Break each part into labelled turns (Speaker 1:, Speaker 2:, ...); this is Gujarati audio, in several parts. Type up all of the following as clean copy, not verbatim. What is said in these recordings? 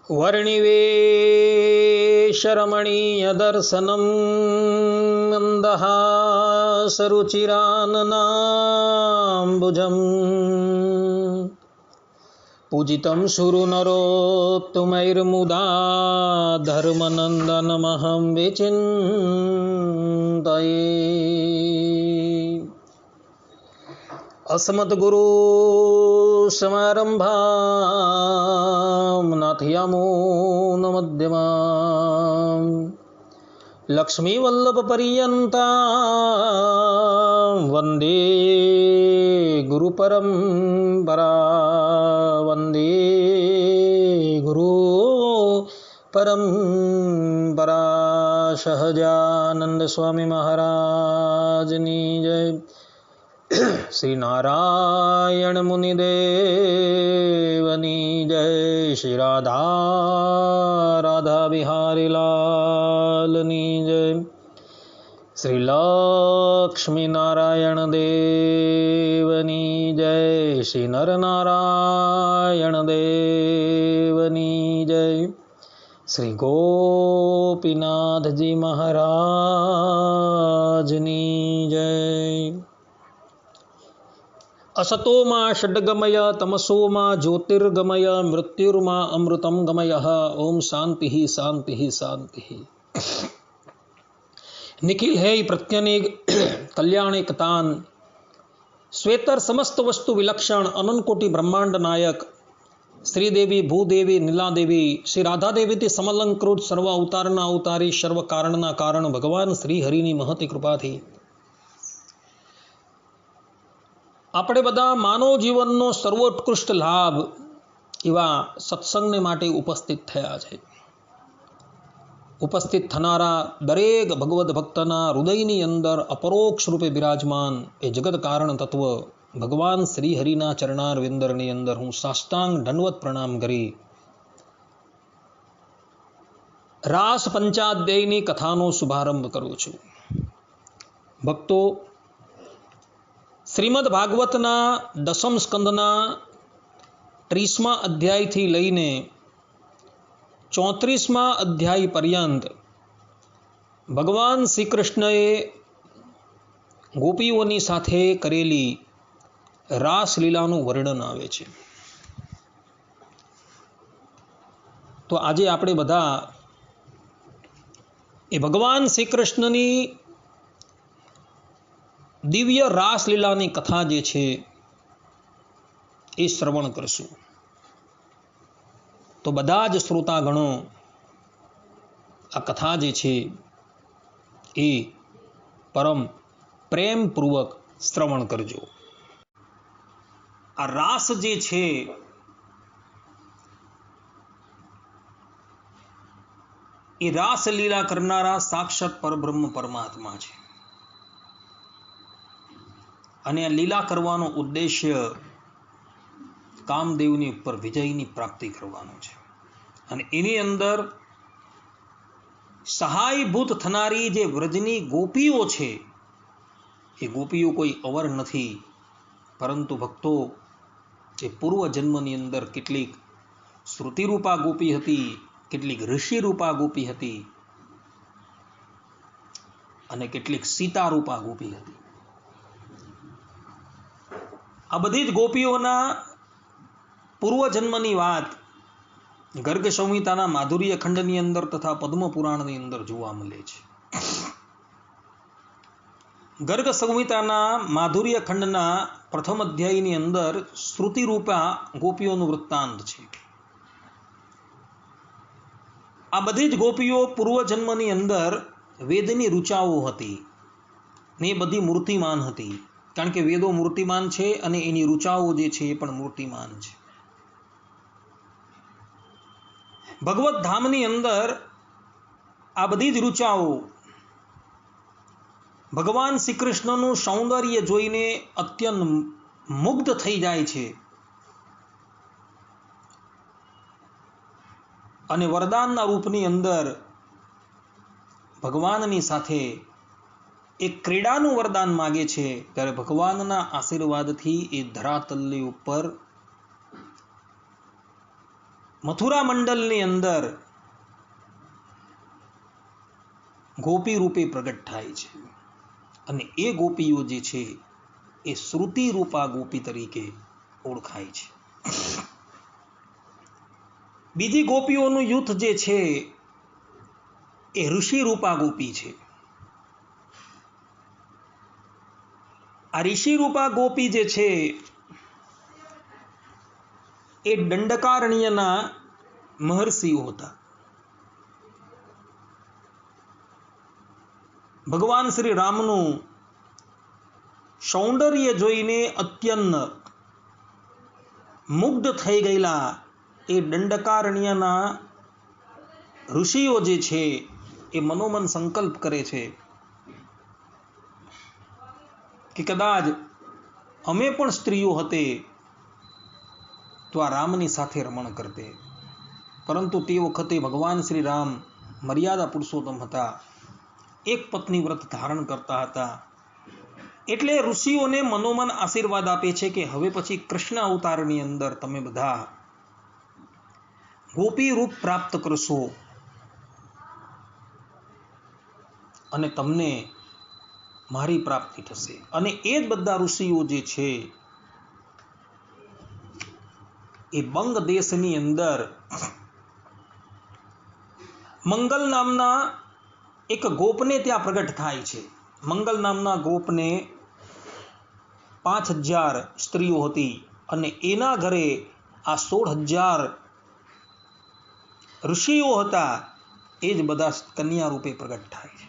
Speaker 1: वर्णिवेशरमणीयदर्शनं मन्दहासरुचिराननाम्बुजम् पूजितं सुरनरोत्तमैर्मुदा धर्मनन्दनमहं विचिन्तये। अस्मद्गुरु समारंभां नाथयामो मध्यमाम् लक्ष्मीवल्लभपर्यन्तां वन्दे गुरुपरम्परां वन्दे गुरुपरम्परां। सहजानंद स्वामी महाराजनी जय। श्री नारायण मुनिदेवनी जय। श्री राधा राधा बिहारी लालनी जय। श्री लक्ष्मी नारायण देवनी जय। श्री नर नारायण देवनी जय। श्री गोपीनाथ जी महाराजनी जय। असतो मा षड्गमय तमसो मा ज्योतिर्गमय मृत्युर्मा अमृतं गमय। ओम शांति ही शांति ही शांति ही। निखिल है प्रत्यनेक कल्याणिकतान श्वेतर समस्त वस्तु विलक्षण अनंत कोटि ब्रह्मांड नायक श्रीदेवी भूदेवी नीलादेवी श्री राधा देवी थी समलंकृत सर्व अवताરના અવતારી સર્વ કારણના કારણ ભગવાન શ્રી હરિની મહતી કૃપાથી આપણે બધા માનવ જીવનનો સર્વોત્કૃષ્ટ લાભ એવા સત્સંગને માટે ઉપસ્થિત થયા છે। ઉપસ્થિત થનારા દરેક ભગવદ ભક્તના હૃદયની અંદર અપરોક્ષ રૂપે બિરાજમાન એ જગત કારણ તત્વ ભગવાન શ્રી હરિના ચરણારવિંદરની અંદર હું સાષ્ટાંગ દંડવત પ્રણામ કરી રાસ પંચાધ્યાયની કથાનો શુભારંભ કરું છું। ભક્તો, શ્રીમદ ભાગવતના દસમ સ્કંદના 30મા અધ્યાયથી લઈને 34મા અધ્યાય પર્યંત ભગવાન શ્રી કૃષ્ણએ ગોપીઓની સાથે કરેલી રાસલીલાનું વર્ણન આવે છે। તો આજે આપણે બધા એ ભગવાન શ્રી કૃષ્ણની દિવ્ય રાસલીલાની કથા જે છે એ શ્રવણ કરશું। તો બધા જ શ્રોતાગણો આ કથા જે છે એ પરમ પ્રેમપૂર્વક શ્રવણ કરજો। આ રાસ જે છે એ રાસલીલા કરનારા સાક્ષાત પરબ્રહ્મ પરમાત્મા છે અને આ લીલા કરવાનો ઉદ્દેશ્ય કામદેવની ઉપર વિજયની પ્રાપ્તિ કરવાનો છે અને એની અંદર સહાયભૂત થનારી જે વ્રજની ગોપીઓ છે એ ગોપીઓ કોઈ અવર નથી, પરંતુ ભક્તો એ પૂર્વ જન્મની અંદર કેટલીક શ્રુતિરૂપા ગોપી હતી, કેટલીક ઋષિરૂપા ગોપી હતી અને કેટલીક સીતારૂપા ગોપી હતી। આ બધી જ ગોપીઓના પૂર્વજન્મની વાત ગર્ગ સંહિતાના માધુર્ય ખંડની અંદર તથા પદ્મ પુરાણની અંદર જોવા મળે છે। ગર્ગ સંહિતાના માધુર્ય ખંડના પ્રથમ અધ્યાયની અંદર શ્રુતિરૂપા ગોપીઓનું વૃત્તાંત છે। આ બધી જ ગોપીઓ પૂર્વજન્મની અંદર વેદની ઋચાઓ હતી ને એ બધી મૂર્તિમાન હતી, કારણ કે વેદો મૂર્તિમાન છે અને એની ઋચાઓ જે છે એ પણ મૂર્તિમાન છે। ભગવત ધામની અંદર આ બધી જ ઋચાઓ ભગવાન શ્રી કૃષ્ણનું સૌંદર્ય જોઈને અત્યંત મુગ્ધ થઈ જાય છે અને વરદાનના રૂપની અંદર ભગવાનની સાથે એક ક્રીડાનું વરદાન માગે છે, ત્યારે ભગવાનના આશીર્વાદથી એ ધરાતલની ઉપર મથુરા મંડલની અંદર ગોપી રૂપે પ્રગટ થાય છે અને એ ગોપીઓ જે છે એ શ્રુતિ રૂપા ગોપી તરીકે ઓળખાય છે. બીજી ગોપીઓનું યુથ જે છે એ ઋષિ રૂપા ગોપી છે. આ ઋષિ રૂપા ગોપી જે છે એ દંડકારણ્યના મહર્ષિઓ હતા. ભગવાન શ્રી રામનું સૌંદર્ય જોઈને અત્યંત મુગ્ધ થઈ ગયેલા એ દંડકારણ્યના ઋષિઓ જે છે એ મનોમન સંકલ્પ કરે છે કે કદાચ અમે પણ સ્ત્રીઓ હતે તો આ રામની સાથે રમણ કરતે, પરંતુ તે વખતે ભગવાન શ્રી રામ મર્યાદા પુરુષોત્તમ હતા, એક પત્ની વ્રત ધારણ કરતા હતા. એટલે ઋષિઓને મનોમન આશીર્વાદ આપે છે કે હવે પછી કૃષ્ણ અવતારની અંદર તમે બધા ગોપી રૂપ પ્રાપ્ત કરશો અને તમને મારી પ્રાપ્તિ થશે. અને એ જ બધા ઋષિઓ જે છે એ બંગ દેશની અંદર મંગલ નામના એક ગોપને ત્યાં પ્રગટ થાય છે. મંગલ નામના ગોપને 5000 સ્ત્રીઓ હતી અને એના ઘરે આ 16000 ઋષિઓ હતા. એ જ બધા કન્યા રૂપે પ્રગટ થાય છે.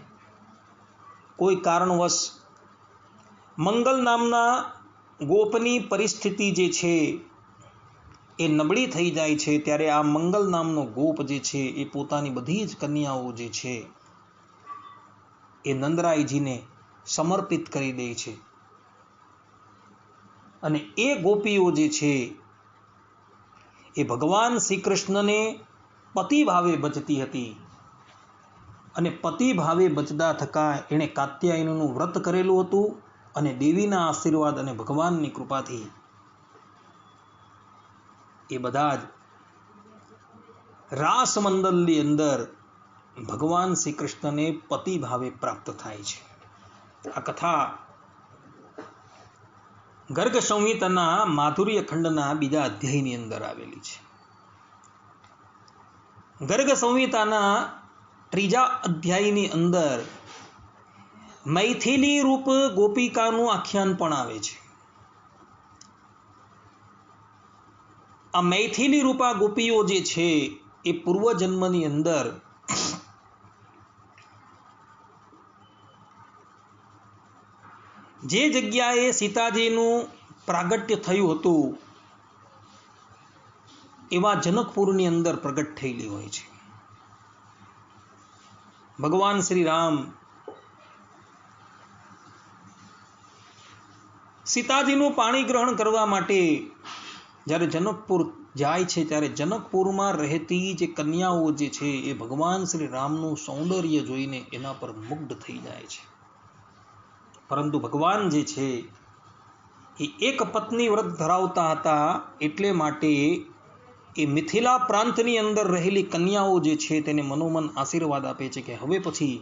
Speaker 1: કોઈ કારણવશ મંગલ નામના ગોપની પરિસ્થિતિ જે છે એ નબળી થઈ જાય છે, ત્યારે આ મંગલ નામનો ગોપ જે છે એ પોતાની બધી જ કન્યાઓ જે છે એ નંદરાયજીને સમર્પિત કરી દે છે. અને એ ગોપીઓ જે છે એ ભગવાન શ્રી કૃષ્ણને પતિ ભાવે ભજતી હતી અને પતિ ભાવે ભજતા થકા એણે કાત્યાયનનું વ્રત કરેલું હતું અને દેવીના આશીર્વાદ અને ભગવાનની કૃપાથી એ બધા જ રાસ મંડલની અંદર ભગવાન શ્રી કૃષ્ણને પતિ ભાવે પ્રાપ્ત થાય છે. આ કથા ગર્ગ સંહિતાના માધુર્ય ખંડના બીજા અધ્યાયની અંદર આવેલી છે. ગર્ગ સંહિતાના 3જા અધ્યાયની અંદર મૈથિલી રૂપ ગોપિકાનું આખ્યાન પણ આવે છે. આ મૈથિલી રૂપા ગોપીઓ જે છે એ પૂર્વજન્મની અંદર જે જગ્યાએ સીતાજીનું પ્રાગટ્ય થયું હતું એવા જનકપુરની અંદર પ્રગટ થયેલી હોય છે. ભગવાન શ્રી રામ સીતાજીનું પાણી ગ્રહણ કરવા માટે જ્યારે જનકપુર જાય છે, ત્યારે જનકપુરમાં રહેતી જે કન્યાઓ જે છે એ ભગવાન શ્રી રામનું સૌંદર્ય જોઈને એના પર મુગ્ધ થઈ જાય છે. પરંતુ ભગવાન જે છે એ એક પત્ની વ્રત ધરાવતા હતા, એટલે માટે એ મિથિલા પ્રાંતની અંદર રહેલી કન્યાઓ જે છે તેને મનોમન આશીર્વાદ આપે છે કે હવે પછી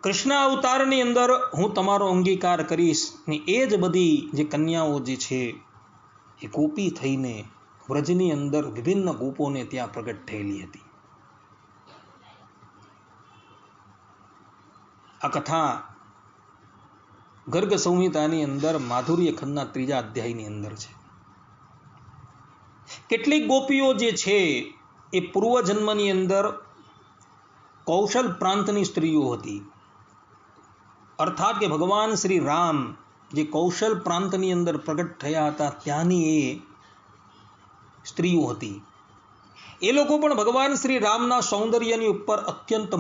Speaker 1: કૃષ્ણ અવતારની અંદર હું તમારો અંગીકાર કરીશ. ને એ જ બધી જે કન્યાઓ જે છે એ ગોપી થઈને વ્રજની અંદર વિભિન્ન ગોપોને ત્યાં પ્રગટ થયેલી હતી. આ કથા ગર્ગ સંહિતાની અંદર માધુર્ય ખંડના 3જા અધ્યાયની અંદર છે. કેટલીક ગોપીઓ જે છે એ પૂર્વજન્મની અંદર કૌશલ પ્રાંતની સ્ત્રીઓ હતી. અર્થાત કે ભગવાન શ્રી રામ જે કૌશલ પ્રાંતની અંદર પ્રગટ થયા હતા ત્યાંની એ સ્ત્રીઓ હતી. એ લોકો પણ ભગવાન શ્રી રામના સૌંદર્યની ઉપર અત્યંત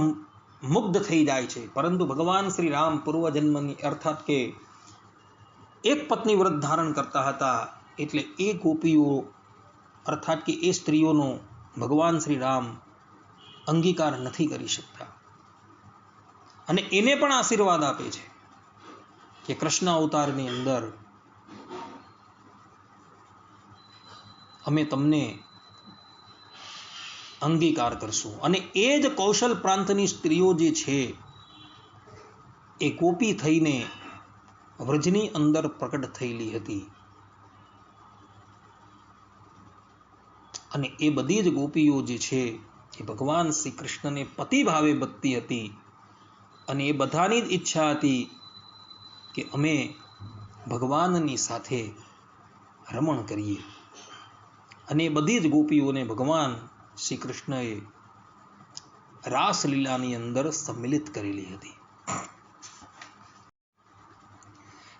Speaker 1: મુગ્ધ થઈ જાય છે. પરંતુ ભગવાન શ્રી રામ પૂર્વજન્મની અર્થાત કે એક પત્ની વ્રત ધારણ કરતા હતા, એટલે એ ગોપીઓ અર્થાત કે એ સ્ત્રીઓનો ભગવાન શ્રી રામ અંગીકાર નથી કરી શકતા. અને એને પણ આશીર્વાદ આપે છે કે કૃષ્ણ અવતારની અંદર અમે તમને અંગીકાર કરશું. અને એ જ કૌશલ પ્રાંતની સ્ત્રીઓ જે છે એ ગોપી થઈને વ્રજની અંદર પ્રકટ થયેલી હતી. અને એ બધી જ ગોપીઓ જે છે એ ભગવાન શ્રી કૃષ્ણને પતિ ભાવે બતતી હતી. અને એ બધાની જ ઈચ્છા હતી કે અમે ભગવાનની સાથે રમણ કરીએ. અને બધી જ ગોપીઓને ભગવાન શ્રી કૃષ્ણએ રાસલીલાની અંદર સંમિલિત કરેલી હતી.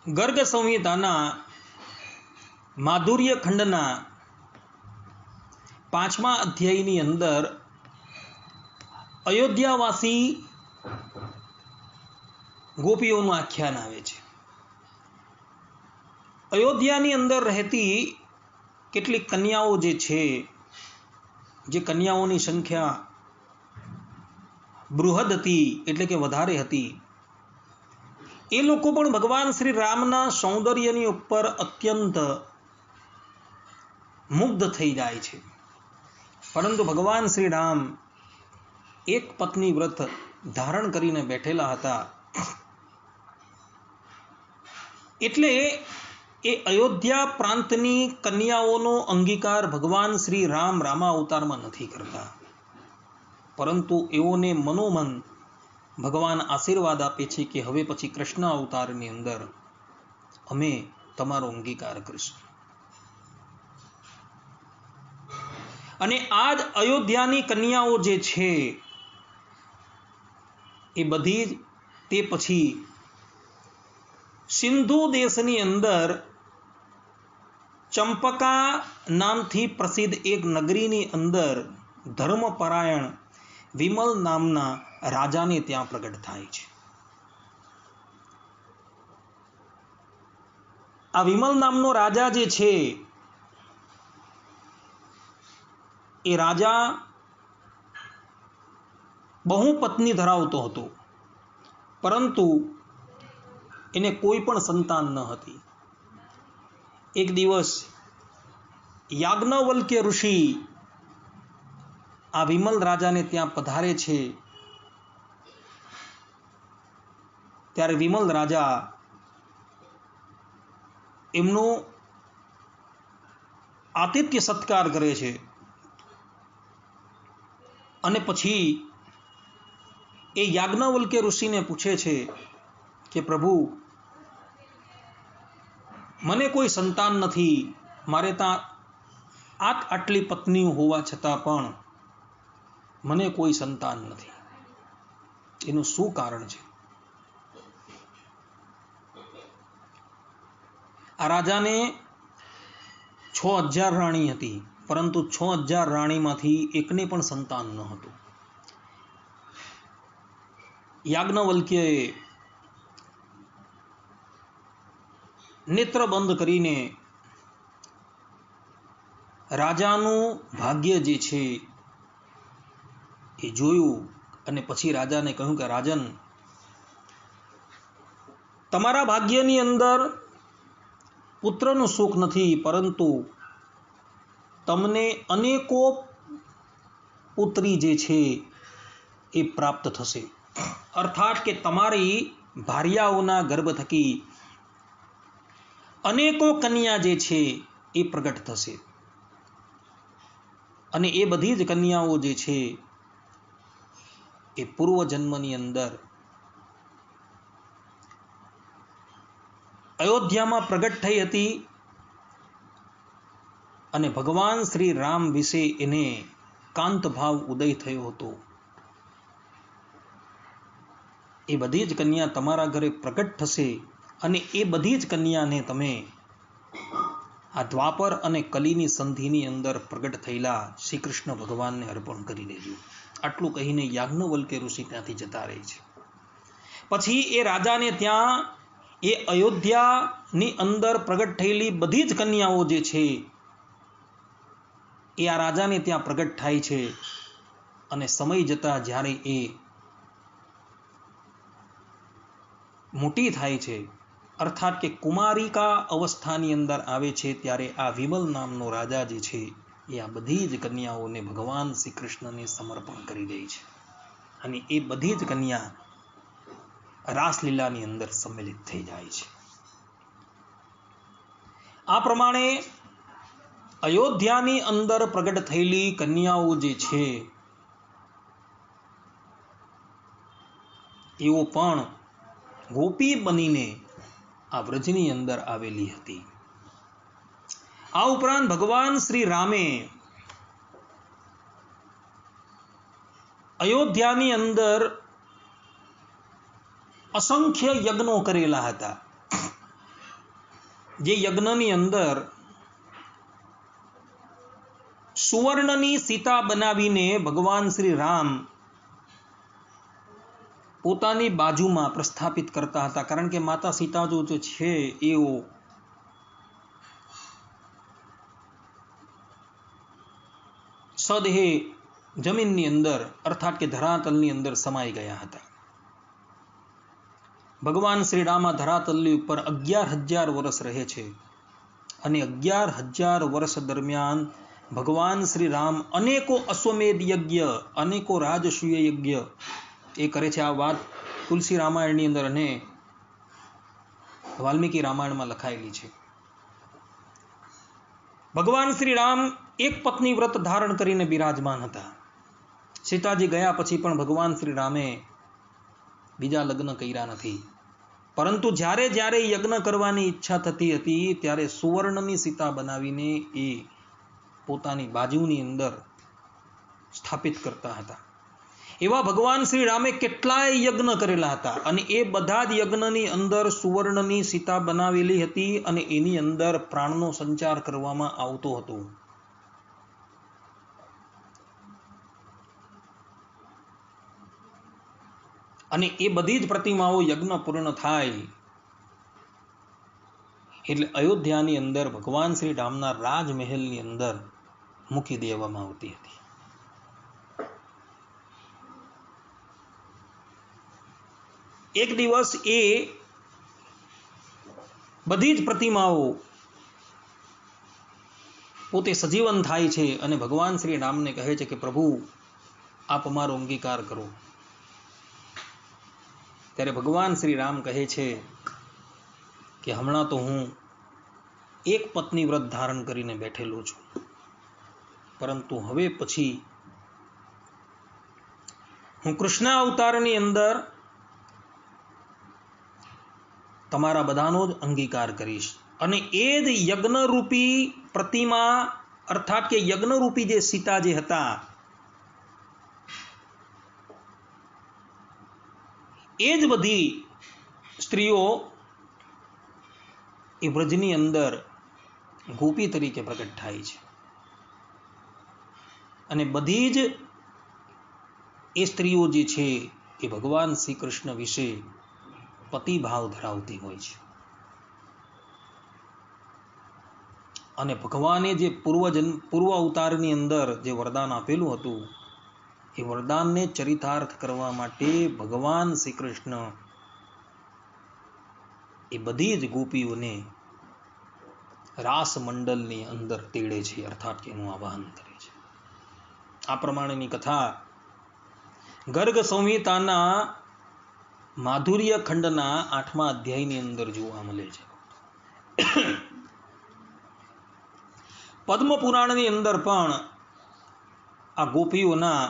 Speaker 1: ગર્ગ સંહિતાના માધુર્ય ખંડના 5મા અધ્યાયની અંદર અયોધ્યાવાસી ગોપીઓનું આખ્યાન આવે છે. અયોધ્યાની અંદર રહેતી કેટલીક કન્યાઓ જે છે, જે કન્યાઓની સંખ્યા બૃહદ હતી, એટલે કે વધારે હતી, એ લોકો પણ ભગવાન શ્રી રામના સૌંદર્યની ઉપર અત્યંત મુગ્ધ થઈ જાય છે. પરંતુ ભગવાન શ્રી રામ એક પત્ની વ્રત ધારણ કરીને બેઠેલા હતા. એટલે એ અયોધ્યા પ્રાંતની કન્યાઓનો અંગીકાર ભગવાન શ્રી રામ રામાવતારમાં નથી કરતા, પરંતુ એઓને મનોમન ભગવાન આશીર્વાદ આપે છે કે હવે પછી કૃષ્ણ અવતારની અંદર અમે તમારો અંગીકાર કરીશું. અને આ જ અયોધ્યાની કન્યાઓ જે છે એ બધી જ તે પછી સિંધુ દેશની અંદર ચંપકા નામથી પ્રસિદ્ધ એક નગરીની અંદર ધર્મપરાયણ વિમલ નામના રાજાને ત્યાં પ્રગટ થાય છે. આ વિમલ નામનો રાજા જે છે એ રાજા બહુ પત્ની ધરાવતો હતો, પરંતુ એને કોઈ પણ સંતાન ન હતી. એક દિવસ યાજ્ઞવલ્ક્ય ઋષિ આ વિમલ રાજાને ત્યાં પધારે છે. ત્યારે વિમલ રાજા એમનો આતિથ્ય સત્કાર કરે છે. અને પછી એ યાજ્ઞવલ્ક્ય ઋષિને પૂછે છે કે પ્રભુ, મને કોઈ સંતાન નથી, મારે ત્યાં આટલી પત્નીઓ હોવા છતાં પણ મને કોઈ સંતાન નથી, એનું શું કારણ છે? આ રાજાને 6000 રાણી હતી, પરંતુ 6000 રાણીમાંથી એકને પણ સંતાન ન હતું. યાજ્ઞવલ્ક્યએ નેત્ર બંધ કરીને રાજાનું ભાગ્ય જે છે એ જોયું. અને પછી રાજાને કહ્યું કે રાજન, તમારા ભાગ્યની અંદર પુત્રનું સુખ નથી, પરંતુ તમને અનેકો પુત્રી જે છે એ પ્રાપ્ત થશે. અર્થાત કે તમારી ભાર્યાઓના ગર્ભ થકી અનેકો કન્યા જે છે એ પ્રગટ થશે. અને એ બધી જ કન્યાઓ જે છે એ પૂર્વજન્મની અંદર અયોધ્યામાં પ્રગટ થઈ હતી. અને ભગવાન શ્રી રામ વિશે એને કાંત ભાવ ઉદય થયો હતો. એ બધી જ કન્યા તમારા ઘરે પ્રગટ થશે. અને એ બધી જ કન્યાને તમે આ દ્વાપર અને કલીની સંધિની અંદર પ્રગટ થયેલા શ્રી કૃષ્ણ ભગવાનને અર્પણ કરી દેજો. આટલું કહીને યાજ્ઞવલ્ક્ય ઋષિ ત્યાંથી જતા રહે છે. પછી એ રાજાને ત્યાં એ અયોધ્યાની અંદર પ્રગટ થયેલી બધી જ કન્યાઓ જે છે એ આ રાજાને ત્યાં પ્રગટ થાય છે. અને સમય જતા જ્યારે એ મોટી થાય છે, અર્થાત કે કુમારિકા અવસ્થાની અંદર આવે છે, ત્યારે આ વિમલ નામનો રાજા જે છે એ આ બધી જ કન્યાઓને ભગવાન શ્રી કૃષ્ણને સમર્પણ કરી દે છે અને એ બધી જ કન્યા રાસલીલાની અંદર સંમેલિત થઈ જાય છે. આ પ્રમાણે અયોધ્યાની અંદર પ્રગટ થયેલી કન્યાઓ જે છે એઓ પણ ગોપી બનીને આ વ્રજની અંદર આવેલી હતી. આ ઉપરાંત ભગવાન શ્રી રામે અયોધ્યાની અંદર અસંખ્ય યજ્ઞો કરેલા હતા. જે યજ્ઞની અંદર સુવર્ણની સીતા બનાવીને ભગવાન શ્રી રામ પોતાની બાજુમાં પ્રસ્થાપિત કરતા હતા. કારણ કે માતા સીતા જો છે એઓ સદેહે જમીનની અંદર અર્થાત કે ધરાતલની અંદર સમાઈ ગયા હતા. ભગવાન શ્રી રામ આ ધરાતલની ઉપર 11,000 વર્ષ રહે છે અને 11,000 વર્ષ દરમિયાન ભગવાન શ્રી રામ અનેકો અશ્વમેધ યજ્ઞ, અનેકો રાજસૂય યજ્ઞ એ કરે છે. આ વાત તુલસી રામાયણની અંદર અને વાલ્મીકી રામાયણમાં લખાયેલી છે. ભગવાન શ્રી રામ એક પત્ની વ્રત ધારણ કરીને બિરાજમાન હતા. સીતાજી ગયા પછી પણ ભગવાન શ્રી રામે બીજા લગ્ન કર્યા નથી. પરંતુ જ્યારે જ્યારે યજ્ઞ કરવાની ઈચ્છા થતી હતી ત્યારે સુવર્ણની સીતા બનાવીને એ પોતાની બાજુની અંદર સ્થાપિત કરતા હતા. એવા ભગવાન શ્રી રામે કેટલાય યજ્ઞ કરેલા હતા અને એ બધા જ યજ્ઞની અંદર સુવર્ણની સીતા બનાવેલી હતી અને એની અંદર પ્રાણનો સંચાર કરવામાં આવતો હતો. અને એ બધી જ પ્રતિમાઓ યજ્ઞ પૂર્ણ થાય એટલે અયોધ્યાની અંદર ભગવાન શ્રી રામના રાજમહેલની અંદર મૂકી દેવામાં આવતી હતી. એક દિવસ એ બધી જ પ્રતિમાઓ પોતે સજીવન થાય છે અને ભગવાન શ્રી રામને કહે છે કે પ્રભુ આપ અમારો અંગીકાર કરો. ત્યારે ભગવાન શ્રી રામ કહે છે કે હમણાં તો હું એક પત્ની વ્રત ધારણ કરીને બેઠેલો છું, પરંતુ હવે પછી હું કૃષ્ણ અવતારની અંદર તમારા બધાનો જ અંગીકાર કરીશ અને એ જ યજ્ઞરૂપી પ્રતિમા અર્થાત કે યજ્ઞરૂપી જે સીતા જે હતા એ જ બધી સ્ત્રીઓ એ વ્રજની અંદર ગોપી તરીકે પ્રગટ થાય છે અને બધી જ એ સ્ત્રીઓ જે છે એ ભગવાન શ્રી કૃષ્ણ વિશે પતિભાવ ધરાવતી હોય છે. અને ભગવાને જે પૂર્વ અવતારની અંદર જે વરદાન આપેલું હતું એ વરદાનને ચરિતાર્થ કરવા માટે ભગવાન શ્રી કૃષ્ણ એ બધી જ ગોપીઓને રાસ મંડલની અંદર તેડે છે, અર્થાત કે એનું આવાહન કરે છે. આ પ્રમાણેની કથા ગર્ગ સંહિતાના માધુર્ય ખંડના 8મા અધ્યાયની અંદર જોવા મળે છે. પદ્મ પુરાણની અંદર પણ આ ગોપીઓના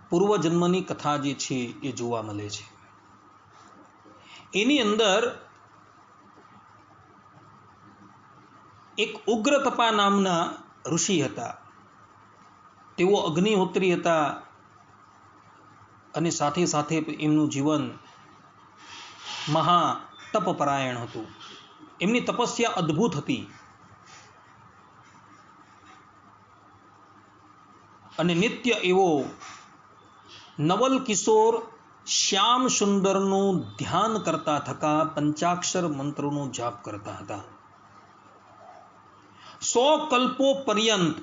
Speaker 1: પૂર્વજન્મની કથા જે છે એ જોવા મળે છે. એની અંદર એક ઉગ્રતપા નામના ઋષિ હતા. તેઓ અગ્નિહોત્રી હતા અને સાથે સાથે એમનું જીવન મહા તપપરાયણ હતું. એમની તપસ્યા અદ્ભુત હતી અને નિત્ય એવો નવલ કિશોર શ્યામ સુંદરનું ધ્યાન કરતા થકા પંચાક્ષર મંત્રોનો જાપ કરતા હતા. 100 કલ્પો પર્યંત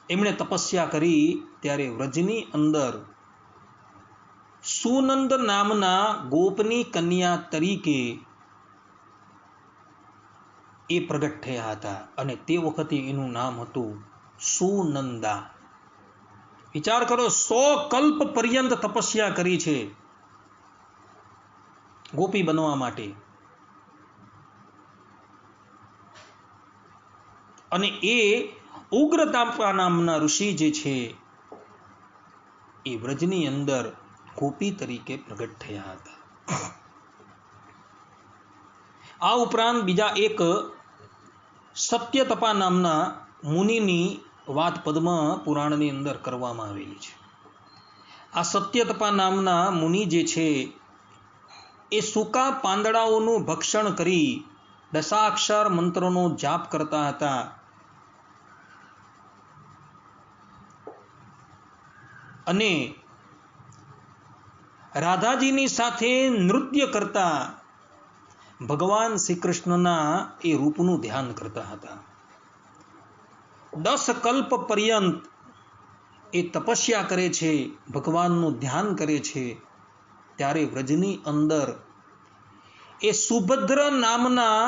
Speaker 1: એમણે તપસ્યા કરી. ત્યારે વ્રજની અંદર સુનંદ નામના ગોપની કન્યા તરીકે એ પ્રગટ થયા હતા અને તે વખતે એનું નામ હતું સુનંદા. વિચાર કરો, 100 કલ્પ પર્યંત તપસ્યા કરી છે ગોપી બનવા માટે, અને એ ઉગ્રતાપા નામના ઋષિ જે છે એ વ્રજની અંદર ગોપી તરીકે પ્રગટ થયા હતા. આ ઉપરાંત બીજા એક સત્યતપા નામના મુનિની વાત પદ્મ પુરાણની અંદર કરવામાં આવેલી છે. આ સત્યતપા નામના મુનિ જે છે એ સૂકા પાંદડાઓનું ભક્ષણ કરી દશાક્ષર મંત્રનો જાપ કરતા હતા. અને રાધાજીની સાથે નૃત્ય કરતા ભગવાન શ્રી કૃષ્ણના એ રૂપનું ધ્યાન કરતા હતા. 10 કલ્પ પર્યંત એ તપસ્યા કરે છે, ભગવાનનું ધ્યાન કરે છે. ત્યારે વ્રજની અંદર એ સુભદ્ર નામના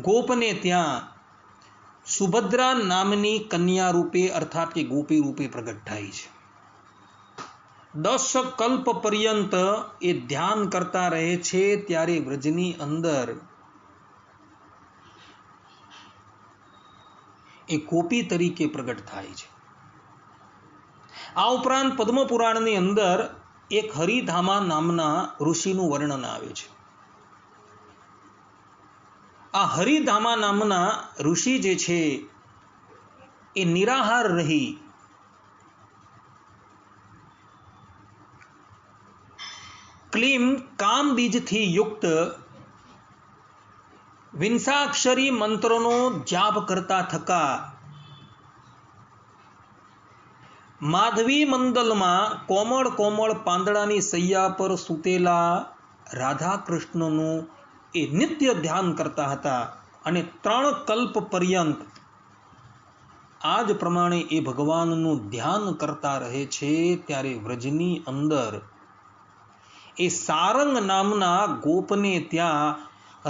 Speaker 1: ગોપને ત્યાં સુભદ્રા નામની કન્યા રૂપે અર્થાત કે ગોપી રૂપે પ્રગટ થાય છે. 10 કલ્પ પર્યંત એ ધ્યાન કરતા રહે છે. ત્યારે વ્રજની અંદર એ ગોપી તરીકે પ્રગટ થાય છે. આ ઉપરાંત પદ્મ પુરાણની અંદર એક હરિધામા નામના ઋષિનું વર્ણન આવે છે. આ હરિધામા નામના ઋષિ જે છે એ નિરાહાર રહી ક્લીમ કામ બીજથી યુક્ત વિંસાક્ષરી મંત્રનો જાપ કરતા થકા માધવી મંડલમાં કોમળ કોમળ પાંદડાની સૈયા પર સૂતેલા રાધા કૃષ્ણનું એ નિત્ય ધ્યાન કરતા હતા. અને 3 કલ્પ પર્યંત આ જ પ્રમાણે એ ભગવાનનું ધ્યાન કરતા રહે છે. ત્યારે વ્રજની અંદર એ સારંગ નામના ગોપને ત્યાં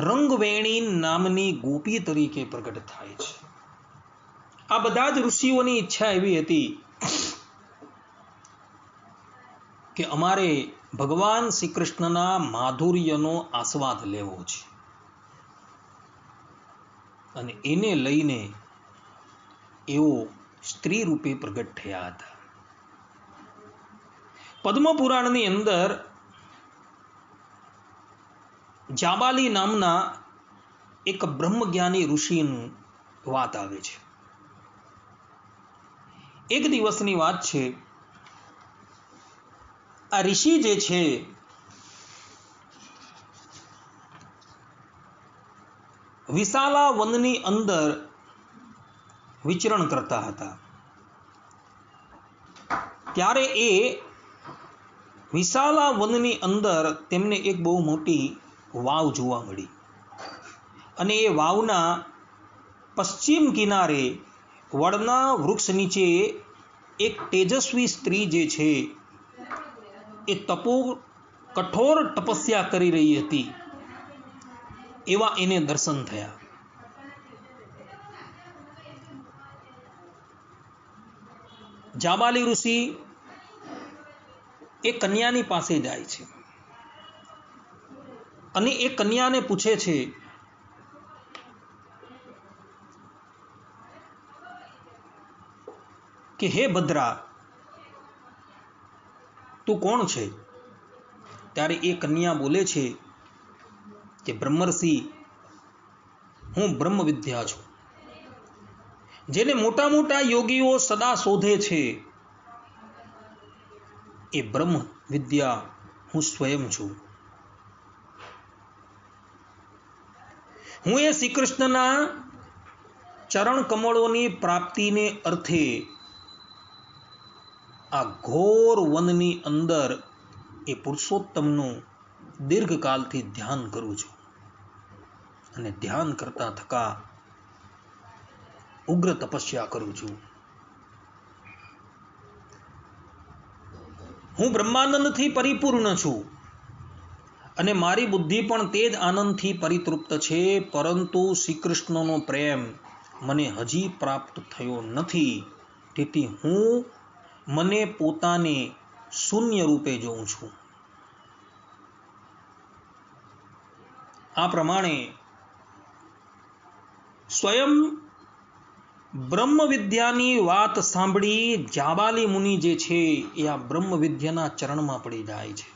Speaker 1: રંગવેણી નામની ગોપી તરીકે પ્રગટ થાય છે. આ બધા જ ઋષિઓની ઈચ્છા એવી હતી કે અમારે ભગવાન શ્રી કૃષ્ણના માધુર્યનો આસ્વાદ લેવો છે, અને એને લઈને એઓ સ્ત્રી રૂપે પ્રગટ થયા હતા. પદ્મ પુરાણની અંદર જાબાલી નામના એક બ્રહ્મજ્ઞાની ઋષિનું વાત આવે છે. એક દિવસની વાત છે. આ ઋષિ જે છે વિશાલા વનની અંદર વિચરણ કરતા હતા. ત્યારે એ વિશાલા વનની અંદર તેમને એક બહુ મોટી વાવ જોવા મળી, અને એ વાવના પશ્ચિમ કિનારે વડના વૃક્ષ નીચે એક તેજસ્વી સ્ત્રી જે છે એ કઠોર તપસ્યા કરી રહી હતી. એવા એને દર્શન થયા. જાબાલી ઋષિ એ કન્યાની પાસે જાય છે અને એ કન્યાને પૂછે છે કે હે ભદ્રા, તું કોણ છે? ત્યારે એ કન્યા બોલે છે કે બ્રહ્મર્ષિ, હું બ્રહ્મ વિદ્યા છું. જેને મોટા મોટા યોગીઓ સદા શોધે છે એ બ્રહ્મ વિદ્યા હું સ્વયં છું. હું એ શ્રી કૃષ્ણના ચરણ કમળોની પ્રાપ્તિને અર્થે આ ઘોર વનની અંદર એ પુરુષોત્તમનું દીર્ઘકાલથી ધ્યાન કરું છું, અને ધ્યાન કરતા થકા ઉગ્ર તપસ્યા કરું છું. હું બ્રહ્માનંદથી પરિપૂર્ણ છું, અને મારી બુદ્ધિ પણ તે જ આનંદથી પરિતૃપ્ત છે, પરંતુ શ્રી કૃષ્ણનો પ્રેમ મને હજી પ્રાપ્ત થયો નથી, તેથી હું મને પોતાને શૂન્ય રૂપે જોઉં છું. આ પ્રમાણે સ્વયં બ્રહ્મ વિદ્યાની વાત સાંભળી જાબાલી મુનિ જે છે એ આ બ્રહ્મ વિદ્યાના ચરણમાં પડી જાય છે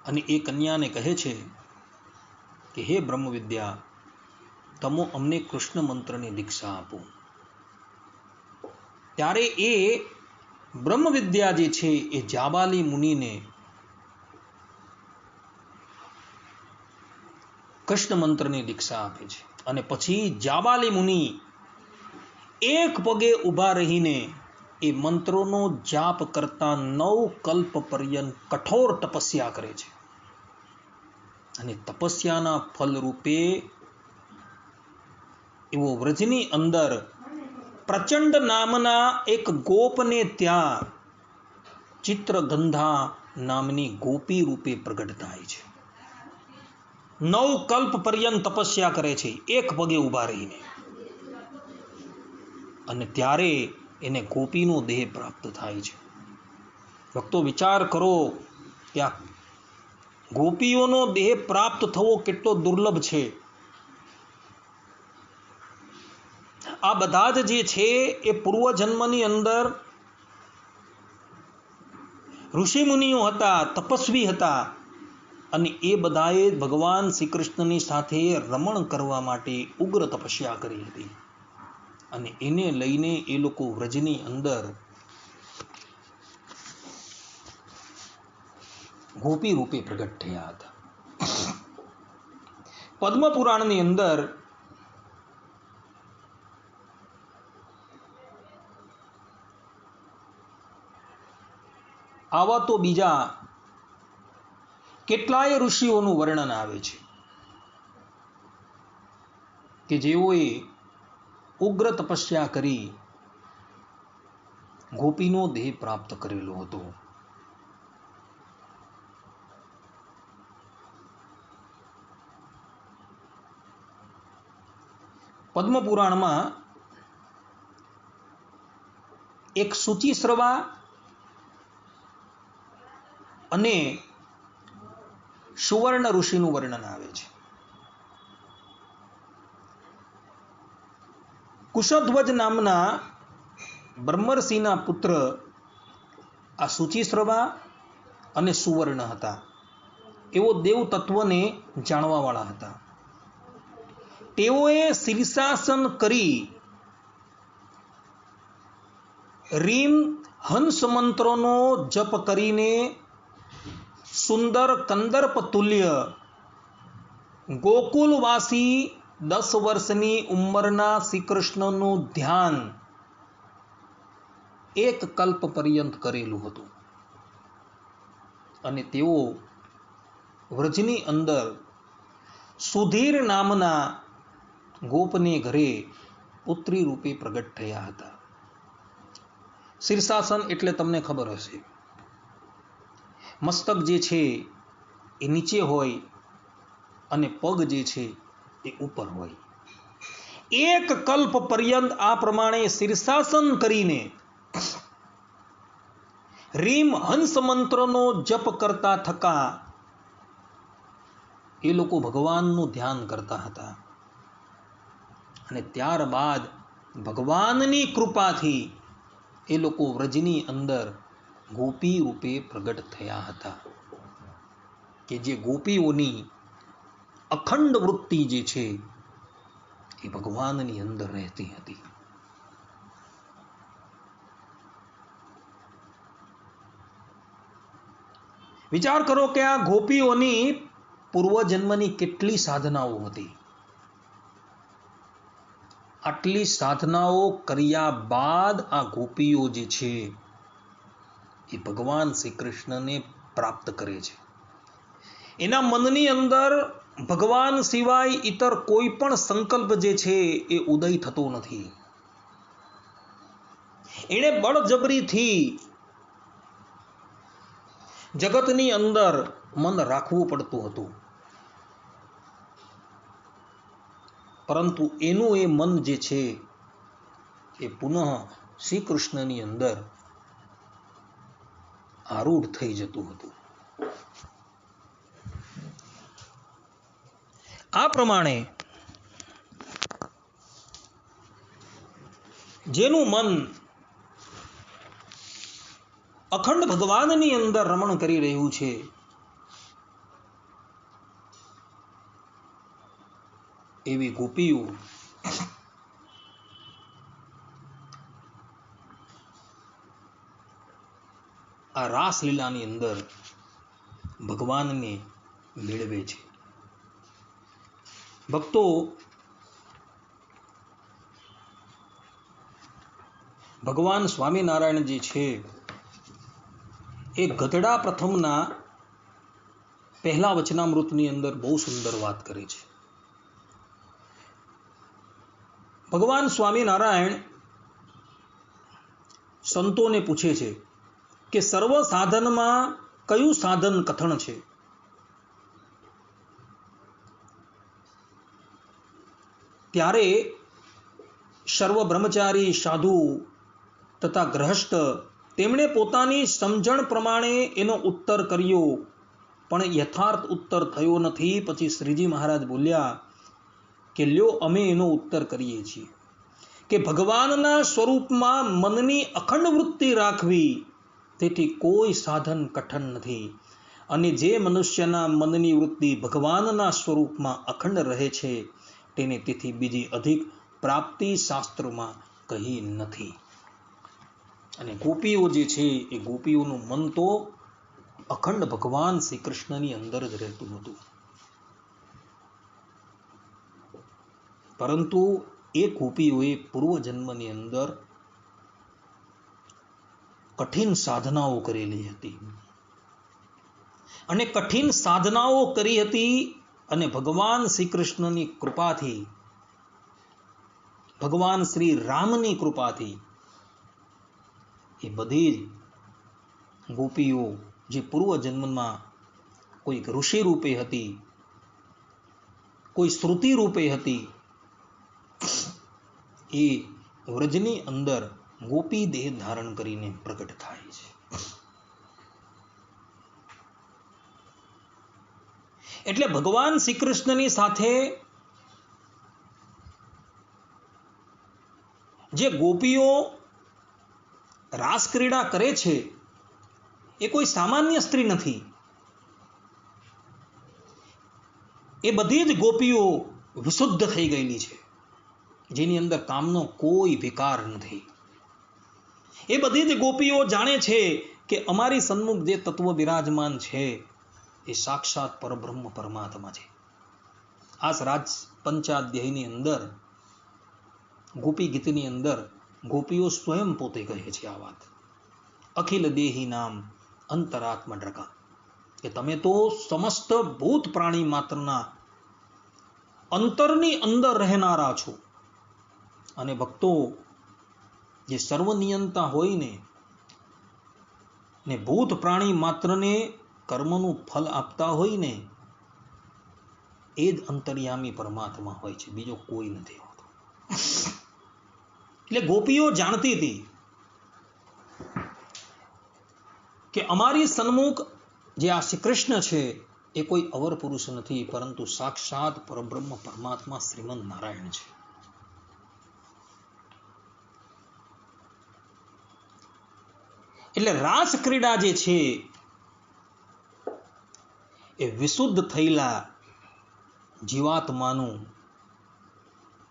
Speaker 1: અને એ કન્યાને કહે છે કે હે બ્રહ્મ વિદ્યા, તમે અમને કૃષ્ણ મંત્રની દીક્ષા આપો. ત્યારે એ બ્રહ્મ વિદ્યા જે છે એ જાબાલી મુનિને કૃષ્ણ મંત્રની દીક્ષા આપે છે. અને પછી જાબાલી મુનિ એક પગે ઊભા રહીને એ મંત્રોનો જાપ કરતા 9 કલ્પ પર્યંત કઠોર તપસ્યા કરે છે. અને તપસ્યાના ફલ રૂપે એવો વ્રજની અંદર પ્રચંડ નામના એક ગોપને ત્યાં ચિત્રગંધા નામની ગોપી રૂપે પ્રગટ થાય છે. 9 કલ્પ પર્યંત તપસ્યા કરે છે એક પગે ઊભા રહીને, અને ત્યારે એને ગોપીનો દેહ પ્રાપ્ત થાય છે. ભક્તો વિચાર કરો કે આ ગોપીઓનો દેહ પ્રાપ્ત થવો કેટલો દુર્લભ છે. આ બધા જ જે છે એ પૂર્વજન્મની અંદર ઋષિમુનિઓ હતા, તપસ્વી હતા, અને એ બધાએ ભગવાન શ્રી કૃષ્ણની સાથે રમણ કરવા માટે ઉગ્ર તપસ્યા કરી હતી. અને એને લઈને એ લોકો વ્રજની અંદર ગોપી રૂપે પ્રગટ થયા હતા. પદ્મ પુરાણની અંદર આવા તો બીજા કેટલાય ઋષિઓનું વર્ણન આવે છે કે જેઓએ ઉગ્ર તપસ્યા કરી ગોપીનો દેહ પ્રાપ્ત કરેલો હતો. પદ્મ પુરાણમાં એક શુચિશ્રવા અને સુવર્ણ ઋષિનું વર્ણન આવે છે. કુશધ્વજ નામના બ્રહ્મર્ષિના પુત્ર આ શુચિશ્રવા અને સુવર્ણ હતા. એવો દેવ તત્વને જાણવાવાળા હતા. તેઓએ શીર્ષાસન કરી રીમ હંસ મંત્રોનો જપ કરીને સુંદર કંદર્પ તુલ્ય ગોકુલવાસી 10 વર્ષની ઉંમરના શ્રી કૃષ્ણનું ધ્યાન 1 કલ્પ પર્યંત કરેલું હતું. અને તેઓ વ્રજની અંદર સુધીર નામના ગોપને ઘરે પુત્રી રૂપે પ્રગટ થયા હતા. શીર્ષાસન એટલે તમને ખબર હશે, મસ્તક જે છે એ નીચે હોય અને પગ જે છે એ ઉપર હોય. 1 કલ્પ પર્યંત આ પ્રમાણે શીર્ષાસન કરીને રીમ હંસ મંત્રનો જપ કરતા થકા એ લોકો ભગવાનનું ધ્યાન કરતા હતા. અને ત્યારબાદ ભગવાનની કૃપાથી એ લોકો વ્રજની અંદર ગોપી રૂપે પ્રગટ થયા હતા. કે જે ગોપીઓની અખંડ વૃત્તિ જે છે એ ભગવાનની અંદર રહેતી હતી. વિચાર કરો કે આ ગોપીઓની પૂર્વજન્મની કેટલી સાધનાઓ હતી. આટલી સાધનાઓ કર્યા બાદ આ ગોપીઓ જે છે એ ભગવાન શ્રી કૃષ્ણને પ્રાપ્ત કરે છે. એના મનની અંદર ભગવાન સિવાય ઇતર કોઈ પણ સંકલ્પ જે છે એ ઉદય થતો નથી. એણે બળજબરીથી જગતની અંદર મન રાખવું પડતું હતું, પરંતુ એનું એ મન જે છે એ પુનઃ શ્રી કૃષ્ણની અંદર આરૂઢ થઈ જતું હતું. આ પ્રમાણે જેનું મન અખંડ ભગવાનની અંદર રમણ કરી રહ્યું છે, એવી ગોપીઓ આ રાસલીલાની અંદર ભગવાનને મેળવે છે. ભક્તો, ભગવાન સ્વામિનારાયણ જે છે એ ગધડા પ્રથમના પહેલા વચનામૃતની અંદર બહુ સુંદર વાત કરે છે. ભગવાન સ્વામિનારાયણ સંતોને પૂછે છે કે સર્વ સાધનમાં કયું સાધન કથન છે? ત્યારે સર્વ બ્રહ્મચારી, સાધુ તથા ગ્રહસ્થ તેમણે પોતાની સમજણ પ્રમાણે એનો ઉત્તર કર્યો, પણ યથાર્થ ઉત્તર થયો નથી. પછી શ્રીજી મહારાજ બોલ્યા કે લ્યો, અમે એનો ઉત્તર કરીએ છીએ કે ભગવાનના સ્વરૂપમાં મનની અખંડ વૃત્તિ રાખવી, તેથી કોઈ સાધન કઠણ નથી. અને જે મનુષ્યના મનની વૃત્તિ ભગવાનના સ્વરૂપમાં અખંડ રહે છે, તેને તેથી બીજી અધિક પ્રાપ્તિ શાસ્ત્રોમાં કહી નથી. અને ગોપીઓ જે છે એ ગોપીઓનું મન તો અખંડ ભગવાન શ્રી કૃષ્ણની અંદર જ રહેતું હતું, પરંતુ એ ગોપીઓએ પૂર્વજન્મની અંદર કઠિન સાધનાઓ કરેલી હતી, અને કઠિન સાધનાઓ કરી હતી, અને ભગવાન શ્રી કૃષ્ણની કૃપાથી, ભગવાન શ્રી રામની કૃપાથી એ બધી જ ગોપીઓ જે પૂર્વજન્મમાં કોઈક ઋષિ રૂપે હતી, કોઈ શ્રુતિ રૂપે હતી, એ વ્રજની અંદર ગોપી દેહ ધારણ કરીને પ્રગટ થાય છે. એટલે ભગવાન શ્રી કૃષ્ણની સાથે જે ગોપીઓ રાસક્રીડા કરે છે, એ કોઈ સામાન્ય સ્ત્રી નથી. એ બધી જ ગોપીઓ વિશુદ્ધ થઈ ગયેલી છે, જેની અંદર કામનો કોઈ વિકાર નથી. એ બધી જ ગોપીઓ જાણે છે કે અમારી સન્મુખ જે તત્વ બિરાજમાન છે એ સાક્ષાત પરબ્રહ્મ પરમાત્મા છે. આ રાજ પંચાધ્યાયની અંદર, ગોપી ગીતની અંદર ગોપીઓ સ્વયં પોતે કહે છે આ વાત. અખિલ દેહી નામ અંતરાત્મા ડ્રકા, કે તમે તો સમસ્ત ભૂત પ્રાણી માત્રના અંતરની અંદર રહેનારા છો. અને ભક્તો, જે સર્વનિયંતા હોય ને ભૂત પ્રાણી માત્રને કર્મનું ફલ આપતા હોય ને, એ જ અંતર્યામી પરમાત્મા હોય છે, બીજો કોઈ નથી હોતો. એટલે ગોપીઓ જાણતી હતી કે અમારી સન્મુખ જે આ શ્રી કૃષ્ણ છે એ કોઈ અવર પુરુષ નથી, પરંતુ સાક્ષાત પરબ્રહ્મ પરમાત્મા શ્રીમદ નારાયણ છે. એટલે રાસ ક્રીડા જે છે એ વિશુદ્ધ થયેલા જીવાત્માનું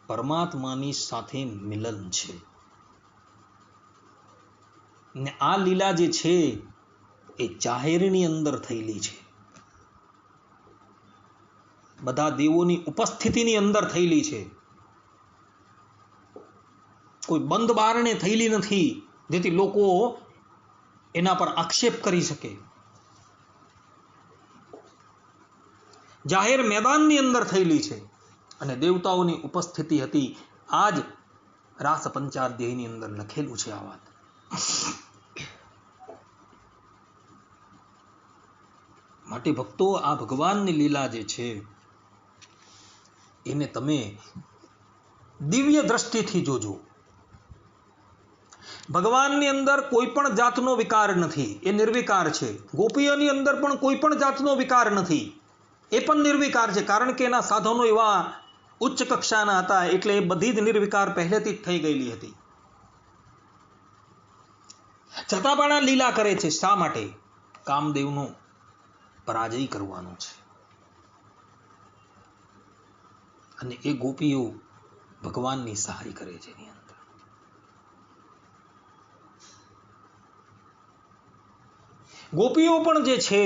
Speaker 1: પરમાત્માની સાથે મિલન છે. ને આ લીલા જે છે એ જાહેરની અંદર થયેલી છે, બધા દેવોની ઉપસ્થિતિની અંદર થયેલી છે, કોઈ બંધ બારણે થયેલી નથી, જેથી લોકો એના પર આક્ષેપ કરી શકે. જાહેર મેદાનની અંદર થયેલી છે, અને દેવતાઓની ઉપસ્થિતિ હતી. આ જ રાસ પંચાધ્યાયની અંદર લખેલું છે આ વાત. માટે ભક્તો, આ ભગવાનની લીલા જે છે એને તમે દિવ્ય દ્રષ્ટિથી જોજો. ભગવાનની અંદર કોઈ પણ જાતનો વિકાર નથી, એ નિર્વિકાર છે. ગોપીઓની અંદર પણ કોઈ પણ જાતનો વિકાર નથી, એ પણ નિર્વિકાર છે. કારણ કે એના સાધનો એવા ઉચ્ચ કક્ષાના હતા, એટલે એ બધી જ નિર્વિકાર પહેલેથી જ થઈ ગયેલી હતી. છતાં પણ આ લીલા કરે છે. શા માટે? કામદેવનો પરાજય કરવાનો છે. અને એ ગોપીઓ ભગવાનની સહાય કરે છે. એની અંદર ગોપીઓ પણ જે છે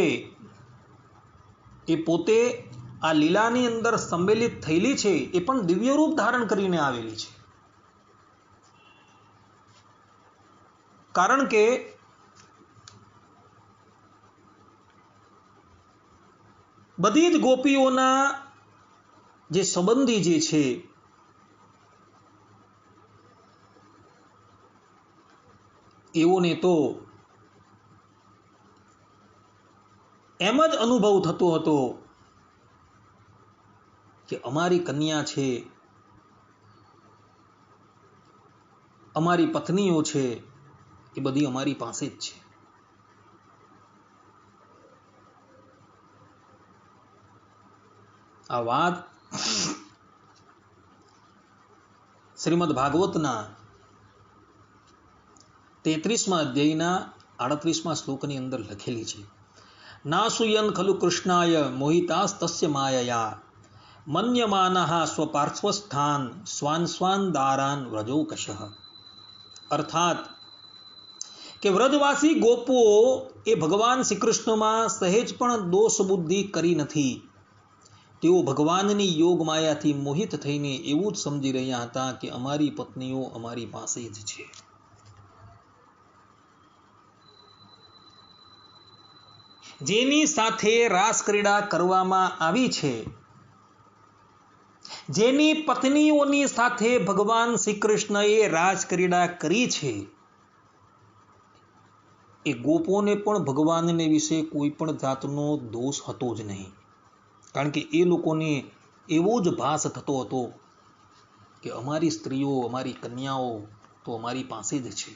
Speaker 1: એ પોતે આ લીલાની અંદર સંમેલિત થયેલી છે, એ પણ દિવ્ય રૂપ ધારણ કરીને આવેલી છે. કારણ કે બધી જ ગોપીઓના જે સંબંધી જે છે એઓને તો એમ જ અનુભવ થતો હતો કે અમારી કન્યા છે, અમારી પત્નીઓ છે, એ બધી અમારી પાસે જ છે. આ વાત શ્રીમદ ભાગવતના 33મા અધ્યાયના 38મા શ્લોકની અંદર લખેલી છે. નાસુયન ખલુ કૃષ્ણાય મોહિતાસ્તસ્ય માયયા મન્યમાનઃ સ્વપાર્શ્વસ્થાન સ્વાન સ્વાન દારાન વ્રજોકશઃ. અર્થાત કે વ્રજવાસી ગોપો એ ભગવાન શ્રી કૃષ્ણમાં સહેજ પણ દોષ બુદ્ધિ કરી નથી. તેઓ ભગવાનની યોગ માયાથી મોહિત થઈને એવું જ સમજી રહ્યા હતા કે અમારી પત્નીઓ અમારી પાસે જ છે. જેની સાથે રાસ ક્રીડા કરવામાં આવી છે, જેની પત્નીઓની સાથે ભગવાન શ્રી કૃષ્ણએ રાસ ક્રીડા કરી છે, એ ગોપોને પણ ભગવાનને વિશે કોઈ પણ જાતનો દોષ હતો જ નહીં. કારણ કે એ લોકોને એવો જ ભાસ થતો હતો કે અમારી સ્ત્રીઓ, અમારી કન્યાઓ તો અમારી પાસે જ છે.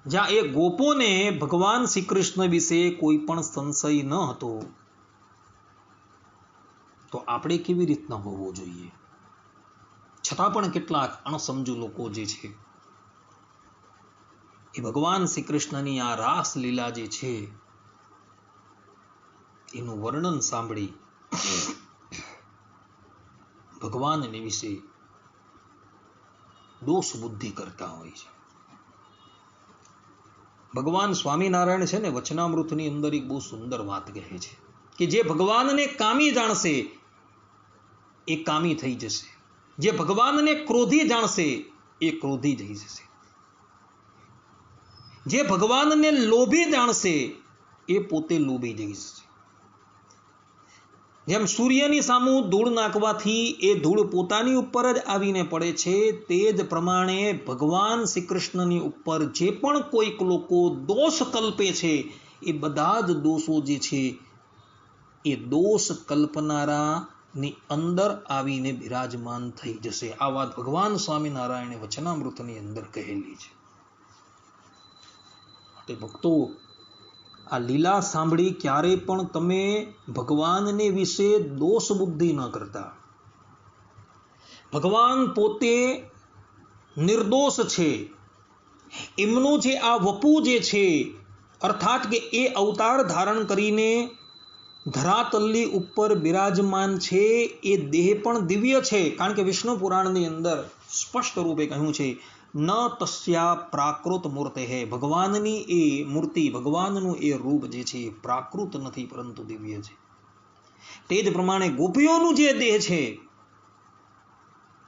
Speaker 1: જ્યાં એ ગોપોને ભગવાન શ્રી કૃષ્ણ વિશે કોઈ પણ સંશય ન હતો, તો આપણે કેવી રીતના હોવો જોઈએ? છતાં પણ કેટલાક અણસમજુ લોકો જે છે એ ભગવાન શ્રી કૃષ્ણની આ રાસ લીલા જે છે એનું વર્ણન સાંભળી ભગવાનને વિશે દોષ બુદ્ધિ કરતા હોય છે. ભગવાન સ્વામિનારાયણ છે ને વચનામૃતની અંદર એક બહુ સુંદર વાત કહે છે કે જે ભગવાનને કામી જાણશે એ કામી થઈ જશે, જે ભગવાનને ક્રોધી જાણશે એ ક્રોધી થઈ જશે, જે ભગવાનને લોભી જાણશે એ પોતે લોભી થઈ જશે. જેમ સૂર્યની સામું ધૂળ નાખવાથી એ ધૂળ પોતાની ઉપર જ આવીને પડે છે, તે જ પ્રમાણે ભગવાન શ્રી કૃષ્ણની ઉપર જે પણ કોઈક લોકો દોષ કલ્પે છે એ બધા જ દોષો જે છે એ દોષ કલ્પનારાની અંદર આવીને બિરાજમાન થઈ જશે. આ વાત ભગવાન સ્વામિનારાયણે વચનામૃતની અંદર કહેલી છે. માટે ભક્તો, આ લીલા સાંભળી ક્યારે પણ તમે ભગવાનને વિશે દોષ બુદ્ધિ ન કરતા. ભગવાન પોતે નિર્દોષ છે. એમનું જે આ વપુ જે છે, અર્થાત કે એ અવતાર ધારણ કરીને ધરાતલની ઉપર બિરાજમાન છે, એ દેહ પણ દિવ્ય છે. કારણ કે વિષ્ણુ પુરાણની અંદર સ્પષ્ટ રૂપે કહ્યું છે ન તસ્યા પ્રાકૃત મૂર્તે હે. ભગવાનની એ મૂર્તિ, ભગવાનનું એ રૂપ જે છે એ પ્રાકૃત નથી પરંતુ દિવ્ય છે. તે જ પ્રમાણે ગોપીઓનું જે દેહ છે